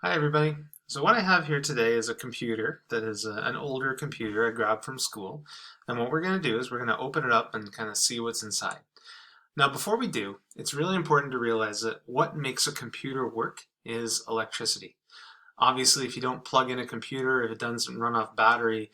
Hi everybody. So what I have here today is a computer that is an older computer I grabbed from school. And what we're going to do is we're going to open it up and kind of see what's inside. Now before we do, it's really important to realize that what makes a computer work is electricity. Obviously, if you don't plug in a computer, if it doesn't run off battery,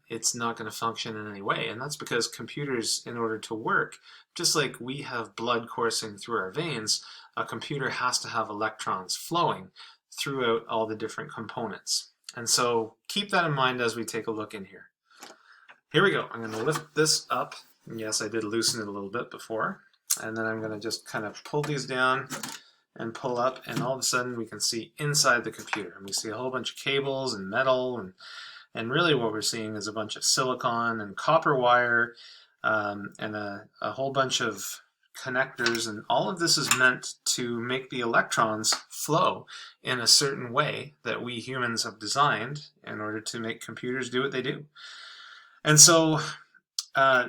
it's not going to function in any way. And that's because computers, in order to work, just like we have blood coursing through our veins, a computer has to have electrons flowing throughout all the different components. And so keep that in mind as we take a look in here. Here we go. I'm going to lift this up. Yes, I did loosen it a little bit before. And then I'm going to just kind of pull these down and pull up, and all of a sudden we can see inside the computer. And we see a whole bunch of cables and metal, and really what we're seeing is a bunch of silicon and copper wire, and a whole bunch of connectors, and all of this is meant to make the electrons flow in a certain way that we humans have designed in order to make computers do what they do. And so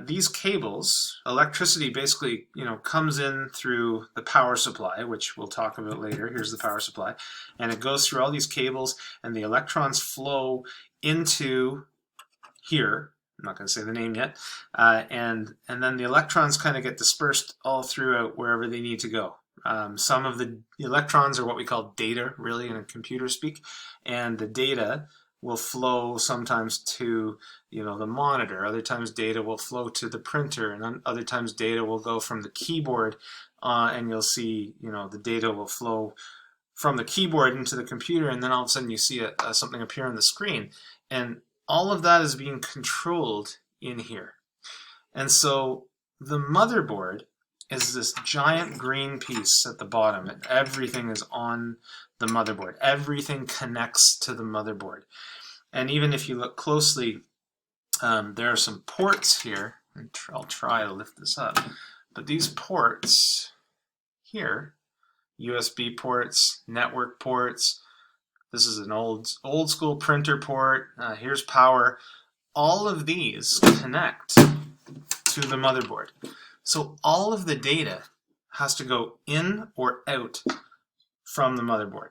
these cables, electricity basically, comes in through the power supply, which we'll talk about later. Here's the power supply, and it goes through all these cables, and the electrons flow into here. I'm not going to say the name yet, and then the electrons kind of get dispersed all throughout wherever they need to go. Some of the electrons are what we call data, really, in computer speak, and the data will flow sometimes to the monitor. Other times data will flow to the printer, and other times data will go from the keyboard, and you'll see the data will flow from the keyboard into the computer, and then all of a sudden you see something appear on the screen, and all of that is being controlled in here. And so the motherboard is this giant green piece at the bottom, and everything is on the motherboard. Everything connects to the motherboard. And even if you look closely, there are some ports here. I'll try to lift this up. But these ports here, USB ports, network ports, this is an old school printer port, here's power. All of these connect to the motherboard. So all of the data has to go in or out from the motherboard.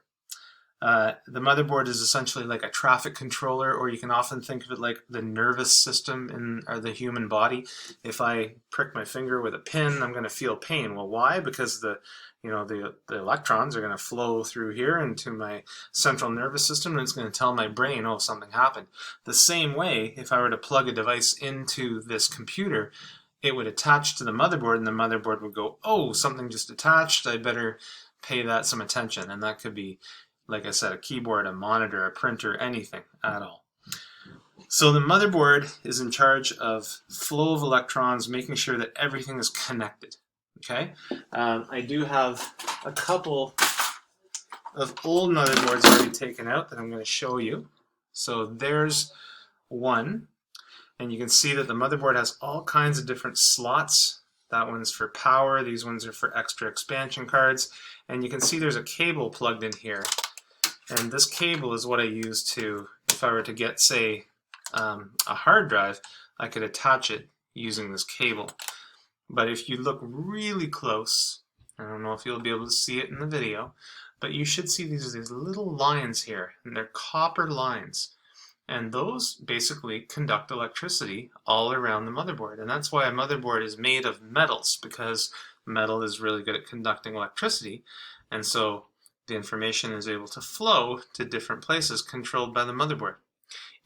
The motherboard is essentially like a traffic controller, or you can often think of it like the nervous system in the human body. If I prick my finger with a pin, I'm going to feel pain. Well, why? Because the electrons are going to flow through here into my central nervous system, and it's going to tell my brain, oh, something happened. The same way, if I were to plug a device into this computer, it would attach to the motherboard, and the motherboard would go, oh, something just attached, I better pay that some attention. And that could be, like I said, a keyboard, a monitor, a printer, anything at all. So the motherboard is in charge of flow of electrons, making sure that everything is connected. Okay, I do have a couple of old motherboards already taken out that I'm going to show you. So there's one, and you can see that the motherboard has all kinds of different slots. That one's for power, these ones are for extra expansion cards, and you can see there's a cable plugged in here. And this cable is what I use to, if I were to get, say, a hard drive, I could attach it using this cable. But if you look really close, I don't know if you'll be able to see it in the video, but you should see these little lines here, and they're copper lines. And those basically conduct electricity all around the motherboard. And that's why a motherboard is made of metals, because metal is really good at conducting electricity. And so the information is able to flow to different places controlled by the motherboard.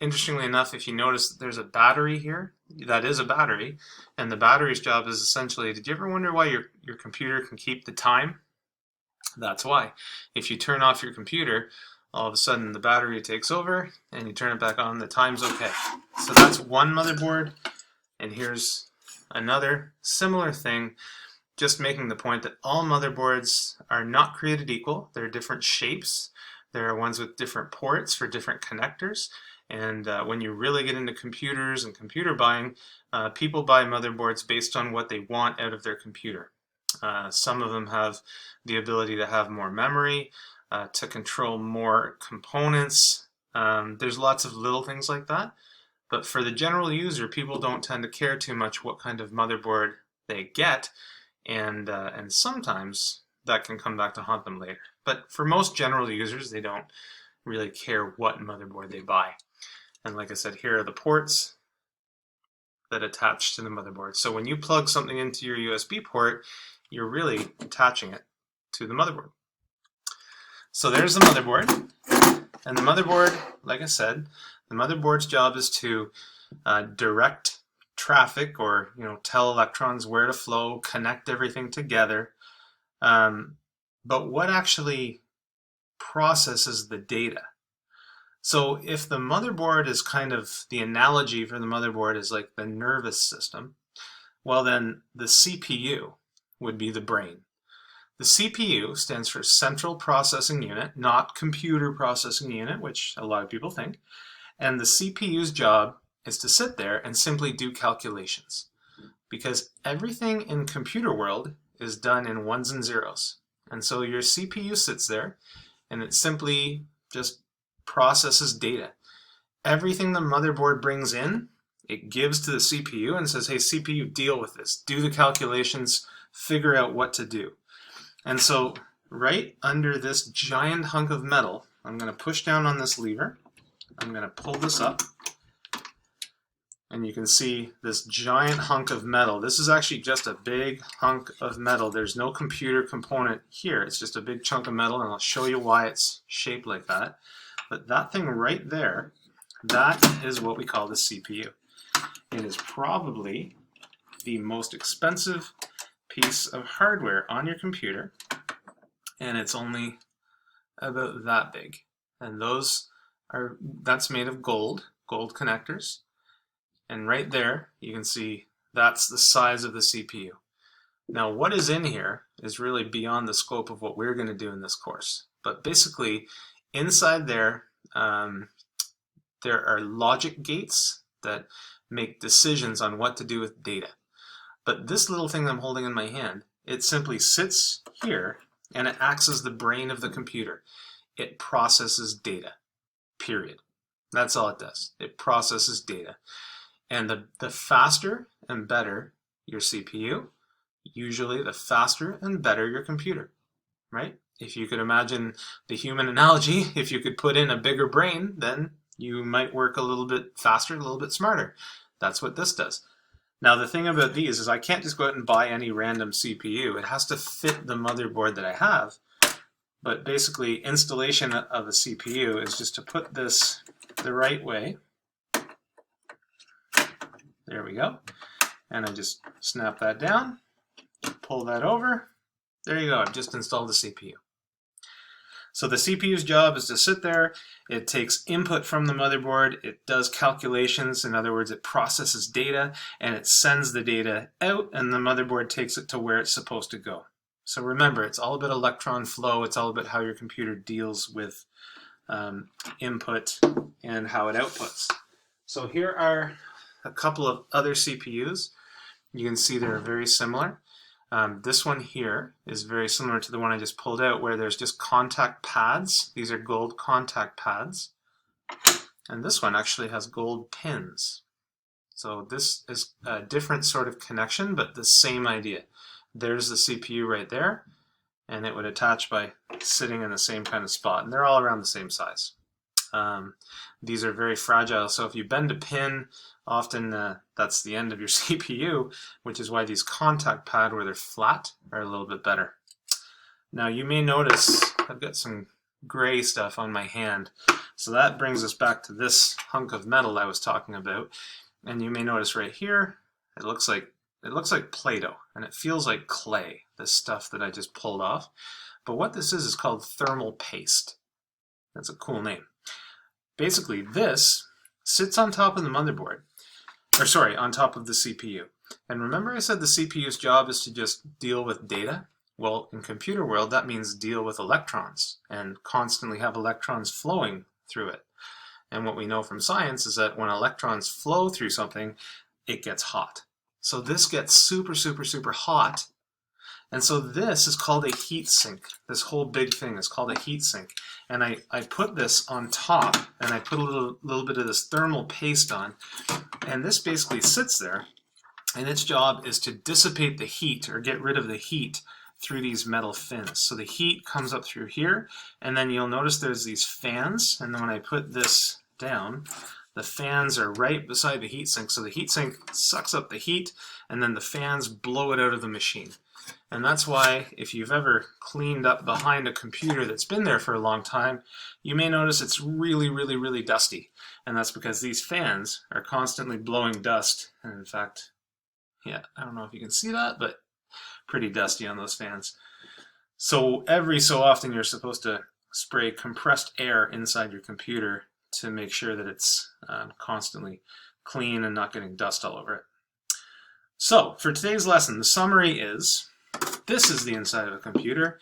Interestingly enough, if you notice that there's a battery here, that is a battery, and the battery's job is essentially, did you ever wonder why your computer can keep the time? That's why. If you turn off your computer, all of a sudden the battery takes over, and you turn it back on, the time's okay. So that's one motherboard, and here's another similar thing, just making the point that all motherboards are not created equal. They're different shapes. There are ones with different ports for different connectors. And when you really get into computers and computer buying, people buy motherboards based on what they want out of their computer. Some of them have the ability to have more memory, to control more components. There's lots of little things like that. But for the general user, people don't tend to care too much what kind of motherboard they get. And sometimes that can come back to haunt them later. But for most general users, they don't really care what motherboard they buy. And like I said, here are the ports that attach to the motherboard. So when you plug something into your USB port, you're really attaching it to the motherboard. So there's the motherboard. And the motherboard, like I said, the motherboard's job is to direct traffic, or tell electrons where to flow, connect everything together. But what actually processes the data? So if the motherboard is kind of, the analogy for the motherboard is like the nervous system, well then the CPU would be the brain. The CPU stands for Central Processing Unit, not Computer Processing Unit, which a lot of people think. And the CPU's job is to sit there and simply do calculations. Because everything in computer world is done in ones and zeros. And so your CPU sits there and it simply just processes data. Everything the motherboard brings in, it gives to the CPU and says, hey, CPU, deal with this. Do the calculations, figure out what to do. And so right under this giant hunk of metal, I'm going to push down on this lever. I'm going to pull this up. And you can see this giant hunk of metal. This is actually just a big hunk of metal. There's no computer component here. It's just a big chunk of metal, and I'll show you why it's shaped like that. But that thing right there, that is what we call the CPU. It is probably the most expensive piece of hardware on your computer, and it's only about that big. And that's made of gold connectors. And right there, you can see that's the size of the CPU. Now, what is in here is really beyond the scope of what we're going to do in this course. But basically, inside there are logic gates that make decisions on what to do with data. But this little thing I'm holding in my hand, it simply sits here and it acts as the brain of the computer. It processes data, period. That's all it does. It processes data. And the faster and better your CPU, usually the faster and better your computer, right? If you could imagine the human analogy, if you could put in a bigger brain, then you might work a little bit faster, a little bit smarter. That's what this does. Now the thing about these is I can't just go out and buy any random CPU. It has to fit the motherboard that I have. But basically, installation of a CPU is just to put this the right way. There we go. And I just snap that down, pull that over. There you go, I've just installed the CPU. So the CPU's job is to sit there, it takes input from the motherboard, it does calculations, in other words, it processes data, and it sends the data out, and the motherboard takes it to where it's supposed to go. So remember, it's all about electron flow, it's all about how your computer deals with input and how it outputs. So here are a couple of other CPUs. You can see they're very similar. This one here is very similar to the one I just pulled out, where there's just contact pads. These are gold contact pads. And this one actually has gold pins. So this is a different sort of connection, but the same idea. There's the CPU right there, and it would attach by sitting in the same kind of spot. And they're all around the same size. These are very fragile, so if you bend a pin, often that's the end of your CPU, which is why these contact pad where they're flat are a little bit better. Now you may notice I've got some gray stuff on my hand, so that brings us back to this hunk of metal I was talking about. And you may notice right here, it looks like Play-Doh, and it feels like clay, this stuff that I just pulled off. But what this is called thermal paste. That's a cool name. Basically, this sits on top of the motherboard, or sorry, on top of the CPU. And remember I said the CPU's job is to just deal with data? Well, in computer world, that means deal with electrons and constantly have electrons flowing through it. And what we know from science is that when electrons flow through something, it gets hot. So this gets super, super, super hot. And so this is called a heat sink. This whole big thing is called a heat sink. And I put this on top, and I put a little bit of this thermal paste on, and this basically sits there, and its job is to dissipate the heat, or get rid of the heat, through these metal fins. So the heat comes up through here, and then you'll notice there's these fans, and then when I put this down, the fans are right beside the heatsink. So the heatsink sucks up the heat, and then the fans blow it out of the machine. And that's why if you've ever cleaned up behind a computer that's been there for a long time, you may notice it's really, really, really dusty. And that's because these fans are constantly blowing dust. And in fact, yeah, I don't know if you can see that, but pretty dusty on those fans. So every so often you're supposed to spray compressed air inside your computer to make sure that it's constantly clean and not getting dust all over it. So for today's lesson, the summary is, this is the inside of a computer.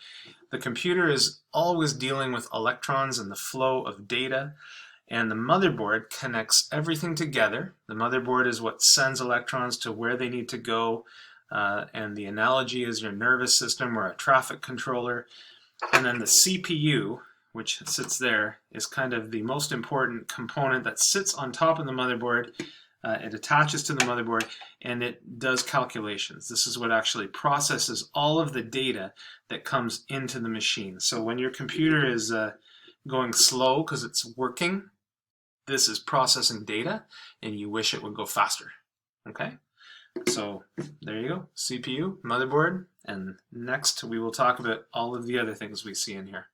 The computer is always dealing with electrons and the flow of data, and the motherboard connects everything together. The motherboard is what sends electrons to where they need to go, and the analogy is your nervous system or a traffic controller. And then the CPU, which sits there, is kind of the most important component that sits on top of the motherboard. It attaches to the motherboard and it does calculations. This is what actually processes all of the data that comes into the machine. So when your computer is going slow because it's working, this is processing data and you wish it would go faster. Okay? So there you go, CPU, motherboard, and next we will talk about all of the other things we see in here.